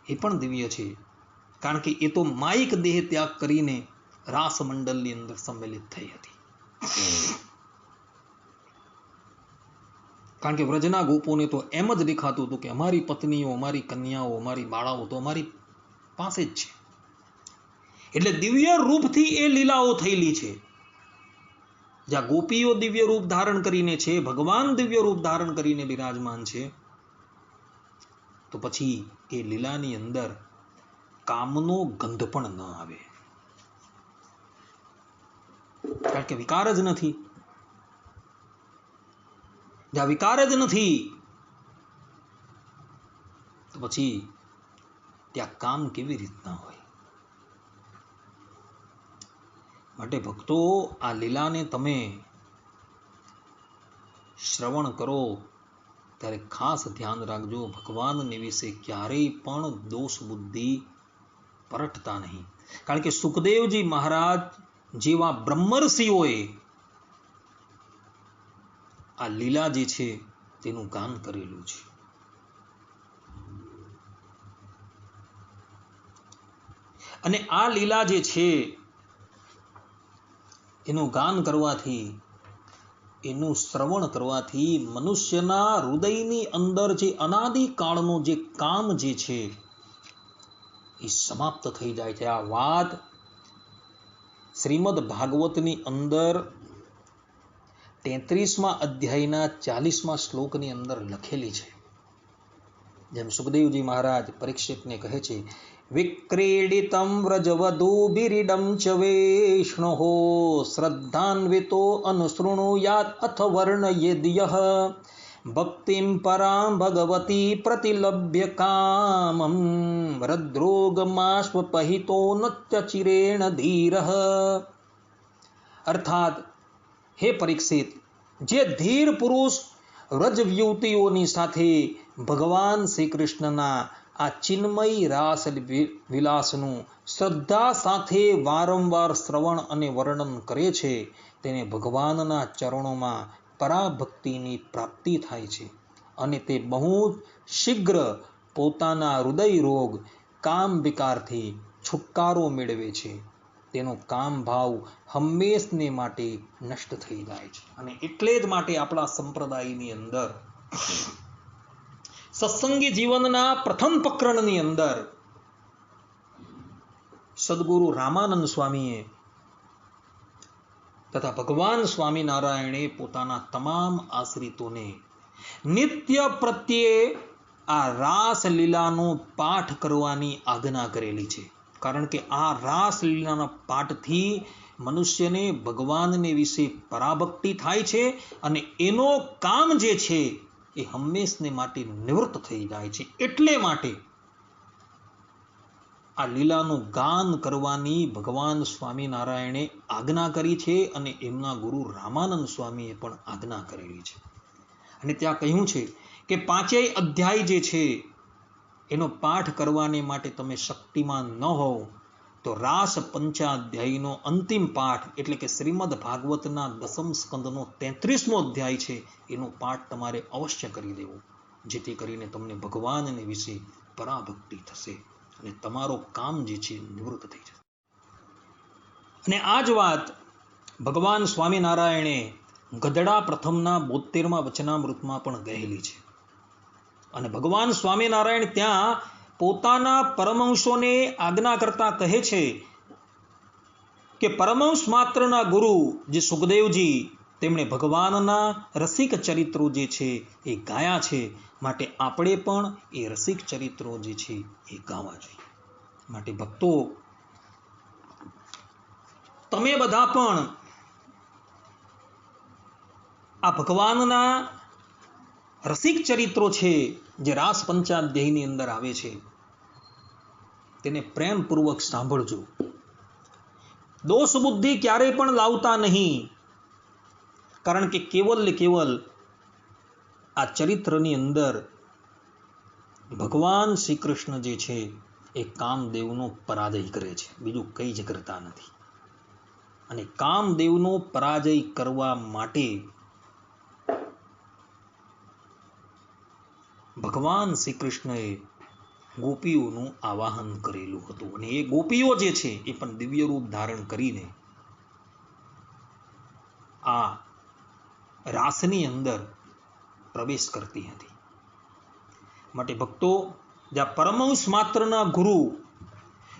Speaker 1: એ પણ દિવ્ય છે. કારણ કે એ તો માયિક દેહ ત્યાગ કરીને રાસ મંડળની અંદર સંમેલિત થઈ હતી. કારણ કે વ્રજના ગોપોને તો એમ જ દેખાતું હતું કે અમારી પત્નીઓ, અમારી કન્યાઓ, અમારી બાળાઓ તો અમારી પાસે જ છે. એટલે દિવ્ય રૂપથી એ લીલાઓ થયેલી છે. જ્યાં ગોપીઓ દિવ્ય રૂપ ધારણ કરીને છે, ભગવાન દિવ્ય રૂપ ધારણ કરીને બિરાજમાન છે, તો પછી એ લીલાની અંદર કામનો ગંધ પણ ન આવે, કારણ કે વિકાર જ નથી. જ્યાં વિકાર જ નથી તો પછી ત્યાં કામ કેવી રીતના હોય? માટે ભક્તો, આ લીલાને તમે શ્રવણ કરો ત્યારે ખાસ ધ્યાન રાખજો, ભગવાનને વિશે ક્યારેય પણ દોષ બુદ્ધિ પરટતા નહીં. કારણ કે સુખદેવજી મહારાજ જેવા બ્રહ્મર્ષિઓએ આ લીલા જે છે તેનું ગાન કરેલું છે. અને આ લીલા જે છે એનું ગાન કરવાથી, એનું શ્રવણ કરવાથી મનુષ્યના હૃદયની અંદર જે અનાદિકાળનો જે કામ જે છે એ સમાપ્ત થઈ જાય છે. આ વાત શ્રીમદ ભાગવતની અંદર 33મા અધ્યાયના 40મા શ્લોકની અંદર લખેલી છે. જેમ સુખદેવજી મહારાજ પરીક્ષિતને કહે છે, વિક્રીડિતમ વ્રજવધૂભિરીડમ ચ વૈષ્ણવો શ્રદ્ધાન્વિતો અનુસૃણુયાત અથ વર્ણયેદ્યઃ ભક્તિમ પરામ ભગવતી પ્રતિલભ્ય કામમ હૃદ્રોગમાશ્વપહિતો નત્યચિરેણ ધીરઃ. અર્થાત, હે પરીક્ષિત, જે ધીર પુરુષ વ્રજયુવતીઓની સાથે ભગવાન શ્રી કૃષ્ણના આ ચિન્મય રાસ વિલાસનું શ્રદ્ધા સાથે વારંવાર શ્રવણ અને વર્ણન કરે છે, તેને ભગવાનના ચરણોમાં પરાભક્તિની પ્રાપ્તિ થાય છે અને તે બહુ શીઘ્ર પોતાના હૃદય રોગ કામ વિકારથી છુટકારો મેળવે છે. તેનો કામ ભાવ હંમેશને માટે નષ્ટ થઈ જાય છે. અને એટલે જ માટે આપણા સંપ્રદાયની અંદર સત્સંગી જીવનના પ્રથમ પ્રકરણની અંદર સદગુરુ રામાનંદ સ્વામીએ તથા ભગવાન સ્વામિનારાયણે પોતાના તમામ આશ્રિતોને નિત્ય પ્રત્યે આ રાસલીલાનો પાઠ કરવાની આજ્ઞા કરેલી છે. કારણ કે આ રાસલીલાના પાઠથી મનુષ્યને ભગવાનને વિશે પરાભક્તિ થાય છે અને એનો કામ જે છે એ હંમેશને માટે નિવૃત્ત થઈ જાય છે. એટલે માટે આ લીલાનું ગાન કરવાની ભગવાન સ્વામિનારાયણે આજ્ઞા કરી છે અને એમના ગુરુ રામાનંદ સ્વામીએ પણ આજ્ઞા કરેલી છે. અને ત્યાં કહ્યું છે કે 5 અધ્યાય જે છે એનો પાઠ કરવાને માટે તમે શક્તિમાન ન હોવ તો રાસ પંચાધ્યાયનો અંતિમ પાઠ એટલે કે શ્રીમદ ભાગવતના 10મ સ્કંદનો 33મો અધ્યાય છે એનો પાઠ તમારે અવશ્ય કરી દેવો, જેથી કરીને તમને ભગવાનને વિશે પરાભક્તિ થશે અને તમારો કામ જે છે નિવૃત્ત થઈ જશે. અને આ જ વાત ભગવાન સ્વામિનારાયણે ગધડા પ્રથમના 72મા વચનામૃતમાં પણ કહેલી છે. અને ભગવાન સ્વામિનારાયણ ત્યાં પોતાના પરમહંસોને આજ્ઞા કરતા કહે છે કે પરમહંસ માત્રના ગુરુ જે સુખદેવજી, તેમણે ભગવાનના રસિક ચરિત્રો જે છે એ ગાયા છે, માટે આપણે પણ એ રસિક ચરિત્રો જે છે એ ગાવા જોઈએ. માટે ભક્તો, તમે બધા પણ આ ભગવાનના રસિક ચરિત્રો છે જે રાસ પંચાધ્યાયની અંદર આવે છે તેને પ્રેમપૂર્વક સાંભળજો. દોષ બુદ્ધિ ક્યારેય પણ લાવતા નહીં, કારણ કે કેવલ ને કેવલ આ ચરિત્રની અંદર ભગવાન શ્રી કૃષ્ણ જે છે એ કામદેવનો પરાજય કરે છે, બીજું કંઈ જ કરતા નથી. અને કામદેવનો પરાજય કરવા માટે ભગવાન શ્રી કૃષ્ણએ ગોપીઓનું આવાહન કરેલું હતું. અને એ ગોપીઓ જે છે એ પણ દિવ્ય રૂપ ધારણ કરીને આ રાસની અંદર પ્રવેશ કરતી હતી. માટે ભક્તો, જ્યાં પરમહંસ માત્રના ગુરુ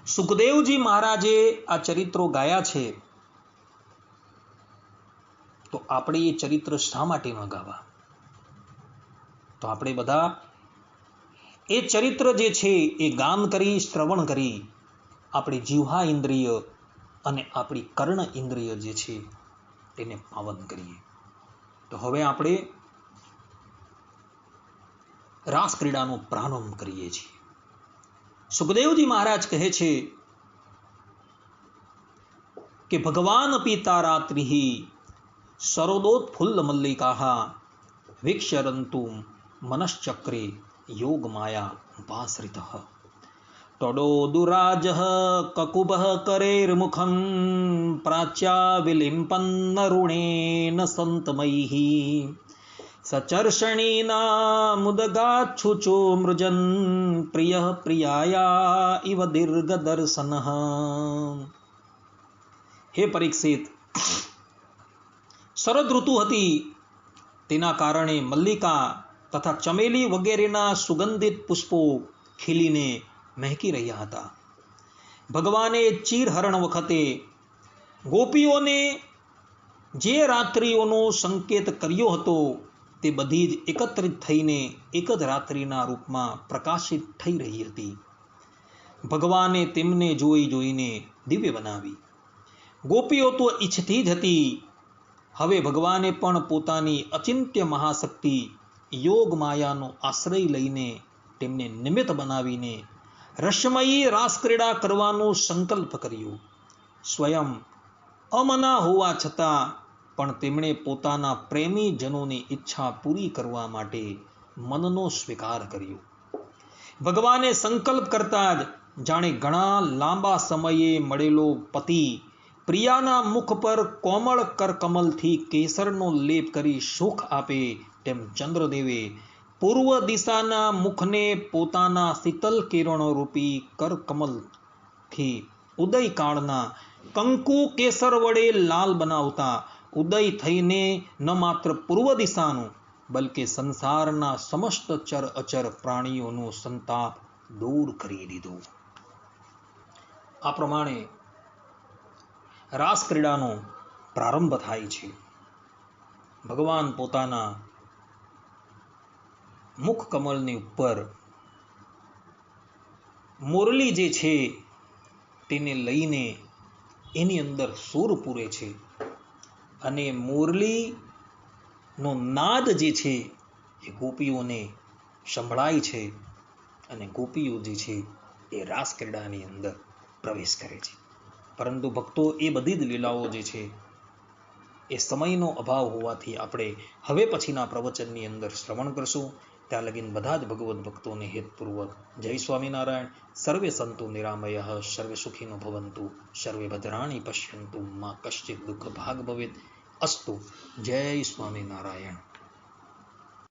Speaker 1: સુખદેવજી મહારાજે આ ચરિત્રો ગાયા છે તો આપણે એ ચરિત્ર શા માટે ન ગાવા? તો આપણે બધા એ ચરિત્ર જે છે એ ગાન કરી, શ્રવણ કરી આપણી જીહ્વા ઇન્દ્રિય અને આપણી કર્ણ ઇન્દ્રિય જે છે તેને પાવન કરીએ. તો હવે આપણે રાસ ક્રીડાનો પ્રારંભ કરીએ છીએ. સુખદેવજી મહારાજ કહે છે કે ભગવાન પિતા રાત્રિ સરોદોત્ફુલ્લ મલ્લિકા વિક્ષરંતુ મનશ્ચક્રે યોગ માયા ઉપાશ્રિત તડોદુરાજ કકુબ કરેર્મુખમ પ્રાચ્યા વિલિમ્પન્નરુણેન સંતમૈ સચર્ષણીના મુદગાચ્છુચો મૃજન પ્રિય પ્રિયાયા ઇવ દીર્ઘ દર્શન. હે પરીક્ષિત, શરદ ઋતુ હતી, તેના કારણે મલ્લિકા તથા ચમેલી વગેરેના સુગંધિત પુષ્પો ખીલીને મહેકી રહ્યા હતા. ભગવાને ચીરહરણ વખતે ગોપીઓને જે રાત્રિઓનો સંકેત કર્યો હતો તે બધી જ એકત્રિત થઈને એક જ રાત્રિના રૂપમાં પ્રકાશિત થઈ રહી હતી. ભગવાને તેમને જોઈને દિવ્ય બનાવી. ગોપીઓ તો ઈચ્છતી જ હતી. હવે ભગવાને પણ પોતાની અચિંત્ય મહાશક્તિ યોગ માયાનો આશ્રય લઈને તેમને નિમિત્ત બનાવીને રસમયી રાસક્રીડા કરવાનો સંકલ્પ કર્યો. સ્વયં અમના હોવા છતાં પણ તેમણે પોતાના પ્રેમી જનોની ઈચ્છા પૂરી કરવા માટે મનનો સ્વીકાર કર્યો. ભગવાને સંકલ્પ કરતા જ જાણે ઘણા લાંબા સમયે મળેલો પતિ પ્રિયાના મુખ પર કોમળ કરકમલથી કેસરનો લેપ કરી સુખ આપે તેમ ચંદ્રદેવે પૂર્વ દિશાના મુખને પોતાના શીતલ કિરણો રૂપી કરકમલથી ઉદયકાળના કંકુ કેસર વડે લાલ બનાવતા ઉદય થઈને ન માત્ર પૂર્વ દિશાનું બલકે સંસારના સમસ્ત ચર અચર પ્રાણીઓનો સંતાપ દૂર કરી દીધો. આ પ્રમાણે રાસ ક્રીડાનો પ્રારંભ થાય છે. ભગવાન પોતાના મુખ કમલની ઉપર મોરલી જે છે તેને લઈને એની અંદર સૂર પૂરે છે અને મોરલીનો નાદ જે છે એ ગોપીઓને સંભળાય છે અને ગોપીઓ જે છે એ રાસ ક્રીડાની અંદર પ્રવેશ કરે છે. પરંતુ ભક્તો, એ બધી જ લીલાઓ જે છે એ સમયનો અભાવ હોવાથી આપણે હવે પછીના પ્રવચનની અંદર શ્રવણ કરશું. ત્યાં લગીન બધા જ ભગવદ્ ભક્તોને હેતપૂર્વક જય સ્વામિનારાયણ. સર્વે સંતુ નિરામયઃ, સર્વે સુખીનો ભવંતુ, સર્વે ભદ્રાણી પશ્યંતુ, મા કશ્ચિત દુઃખ ભાગ ભવેત. અસ્તુ. જય સ્વામિનારાયણ.